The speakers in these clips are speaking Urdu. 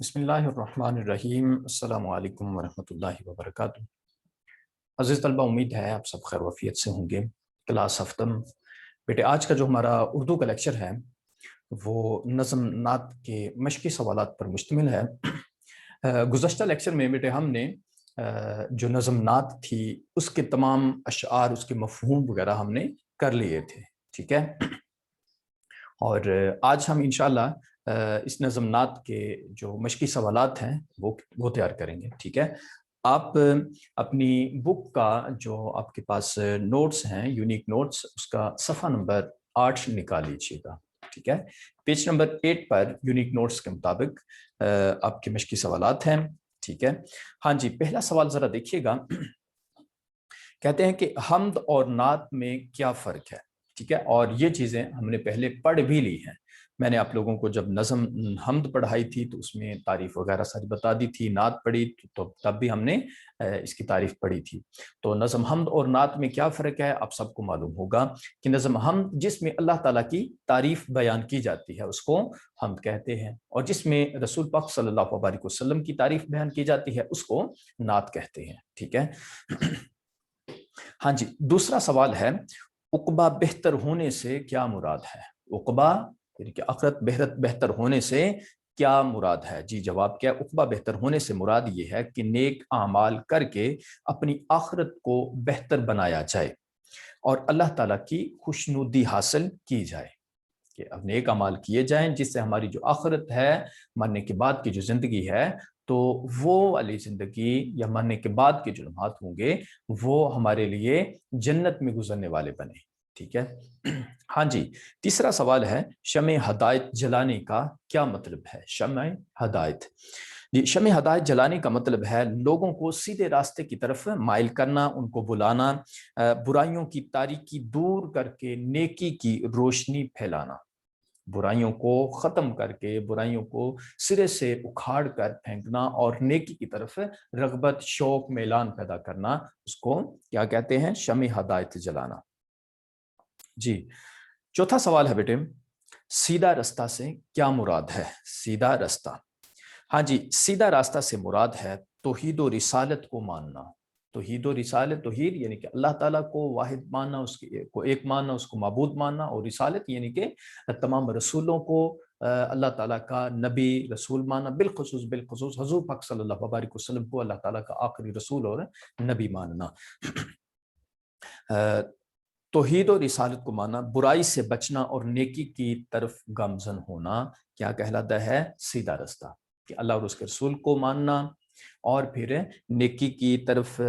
بسم اللہ الرحمن الرحیم۔ السلام علیکم ورحمۃ اللہ وبرکاتہ۔ عزیز طلبہ، امید ہے آپ سب خیر وفیت سے ہوں گے۔ کلاس ہفتم بیٹے، آج کا جو ہمارا اردو کا لیکچر ہے وہ نظم نعت کے مشقی سوالات پر مشتمل ہے۔ گزشتہ لیکچر میں بیٹے ہم نے جو نظم نعت تھی اس کے تمام اشعار، اس کے مفہوم وغیرہ ہم نے کر لیے تھے، ٹھیک ہے۔ اور آج ہم انشاءاللہ اس نظم نعت کے جو مشقی سوالات ہیں وہ تیار کریں گے، ٹھیک ہے۔ آپ اپنی بک کا جو آپ کے پاس نوٹس ہیں، یونیک نوٹس، اس کا صفحہ نمبر 8 نکال لیجیے گا، ٹھیک ہے۔ پیج نمبر 8 پر یونیک نوٹس کے مطابق آپ کے مشقی سوالات ہیں، ٹھیک ہے۔ ہاں جی، پہلا سوال ذرا دیکھیے گا۔ کہتے ہیں کہ حمد اور نعت میں کیا فرق ہے، ٹھیک ہے۔ اور یہ چیزیں ہم نے پہلے پڑھ بھی لی ہیں۔ میں نے آپ لوگوں کو جب نظم حمد پڑھائی تھی تو اس میں تعریف وغیرہ ساری بتا دی تھی، نعت پڑھی تو تب بھی ہم نے اس کی تعریف پڑھی تھی۔ تو نظم حمد اور نعت میں کیا فرق ہے آپ سب کو معلوم ہوگا کہ نظم حمد جس میں اللہ تعالیٰ کی تعریف بیان کی جاتی ہے اس کو حمد کہتے ہیں، اور جس میں رسول پاک صلی اللہ علیہ وسلم کی تعریف بیان کی جاتی ہے اس کو نعت کہتے ہیں، ٹھیک ہے۔ ہاں جی، دوسرا سوال ہے عقبہ بہتر ہونے سے کیا مراد ہے؟ عقبہ یعنی کہ آخرت بہتر ہونے سے کیا مراد ہے؟ جی، جواب کیا ہے؟ عقبہ بہتر ہونے سے مراد یہ ہے کہ نیک اعمال کر کے اپنی آخرت کو بہتر بنایا جائے اور اللہ تعالیٰ کی خوشنودی حاصل کی جائے، کہ اب نیک اعمال کیے جائیں جس سے ہماری جو آخرت ہے، مرنے کے بعد کی جو زندگی ہے، تو وہ والی زندگی یا مرنے کے بعد کے جو لمحات ہوں گے وہ ہمارے لیے جنت میں گزرنے والے بنے، ٹھیک ہے۔ ہاں جی، تیسرا سوال ہے شمع ہدایت جلانے کا کیا مطلب ہے؟ شمع ہدایت، جی، شمع ہدایت جلانے کا مطلب ہے لوگوں کو سیدھے راستے کی طرف مائل کرنا، ان کو بلانا، برائیوں کی تاریکی دور کر کے نیکی کی روشنی پھیلانا، برائیوں کو ختم کر کے برائیوں کو سرے سے اکھاڑ کر پھینکنا اور نیکی کی طرف رغبت، شوق، میلان پیدا کرنا، اس کو کیا کہتے ہیں؟ شمع ہدایت جلانا۔ جی، چوتھا سوال ہے بیٹے سیدھا رستہ سے کیا مراد ہے؟ سیدھا رستہ، ہاں جی، سیدھا راستہ سے مراد ہے توحید و رسالت کو ماننا۔ توحید و رسالت، توحید یعنی کہ اللہ تعالیٰ کو واحد ماننا، اس کو ایک ماننا، اس کو معبود ماننا، اور رسالت یعنی کہ تمام رسولوں کو اللہ تعالیٰ کا نبی رسول ماننا، بالخصوص حضور پاک صلی اللہ علیہ وسلم کو اللہ تعالیٰ کا آخری رسول اور نبی ماننا۔ توحید و رسالت کو ماننا، برائی سے بچنا اور نیکی کی طرف گامزن ہونا کیا کہلاتا ہے؟ سیدھا رستہ، کہ اللہ اور اس کے رسول کو ماننا اور پھر نیکی کی طرف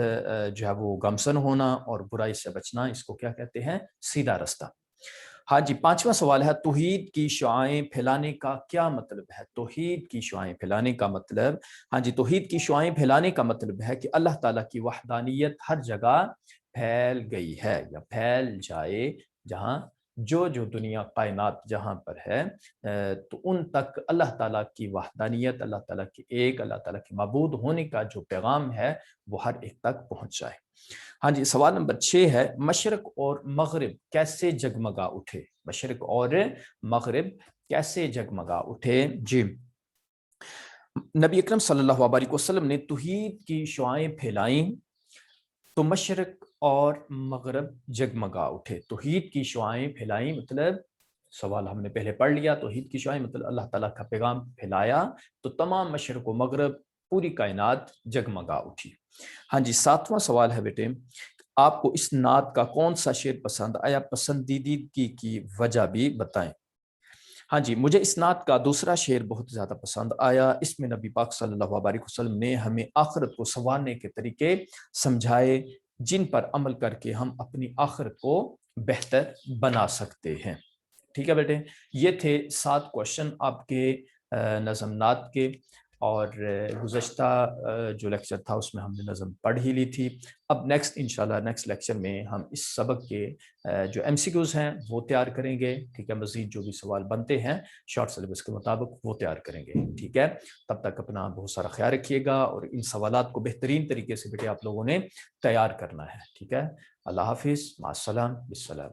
جو ہے وہ گامزن ہونا اور برائی سے بچنا، اس کو کیا کہتے ہیں؟ سیدھا رستہ۔ ہاں جی، پانچواں سوال ہے توحید کی شعائیں پھیلانے کا کیا مطلب ہے؟ توحید کی شعائیں پھیلانے کا مطلب، ہاں جی، توحید کی شعائیں پھیلانے کا مطلب ہے کہ اللہ تعالیٰ کی وحدانیت ہر جگہ پھیل گئی ہے یا پھیل جائے، جہاں جو دنیا کائنات جہاں پر ہے تو ان تک اللہ تعالیٰ کی وحدانیت، اللہ تعالیٰ کی ایک، اللہ تعالیٰ کے معبود ہونے کا جو پیغام ہے وہ ہر ایک تک پہنچ جائے۔ ہاں جی، سوال نمبر 6 ہے مشرق اور مغرب کیسے جگمگا اٹھے؟ مشرق اور مغرب کیسے جگمگا اٹھے؟ جی، نبی اکرم صلی اللہ علیہ وسلم نے توحید کی شعائیں پھیلائیں تو مشرق اور مغرب جگمگا اٹھے۔ توحید کی شعائیں پھیلائیں مطلب، سوال ہم نے پہلے پڑھ لیا، توحید کی شعائیں مطلب اللہ تعالیٰ کا پیغام پھیلایا تو تمام مشرق و مغرب، پوری کائنات جگمگا اٹھی۔ ہاں جی، ساتواں سوال ہے بیٹے آپ کو اس نعت کا کون سا شعر پسند آیا؟ پسندیدگی کی وجہ بھی بتائیں۔ ہاں جی، مجھے اس نعت کا دوسرا شعر بہت زیادہ پسند آیا۔ اس میں نبی پاک صلی اللہ علیہ وسلم نے ہمیں آخرت کو سنوارنے کے طریقے سمجھائے جن پر عمل کر کے ہم اپنی آخرت کو بہتر بنا سکتے ہیں، ٹھیک ہے بیٹے۔ یہ تھے 7 کوشچن آپ کے نظم نعت کے، اور گزشتہ جو لیکچر تھا اس میں ہم نے نظم پڑھ ہی لی تھی۔ اب انشاءاللہ نیکسٹ لیکچر میں ہم اس سبق کے جو MCQs ہیں وہ تیار کریں گے، ٹھیک ہے۔ مزید جو بھی سوال بنتے ہیں شارٹ سلیبس کے مطابق وہ تیار کریں گے، ٹھیک ہے۔ تب تک اپنا بہت سارا خیال رکھیے گا اور ان سوالات کو بہترین طریقے سے بیٹے آپ لوگوں نے تیار کرنا ہے، ٹھیک ہے۔ اللہ حافظ، مع السلام، بالسلام۔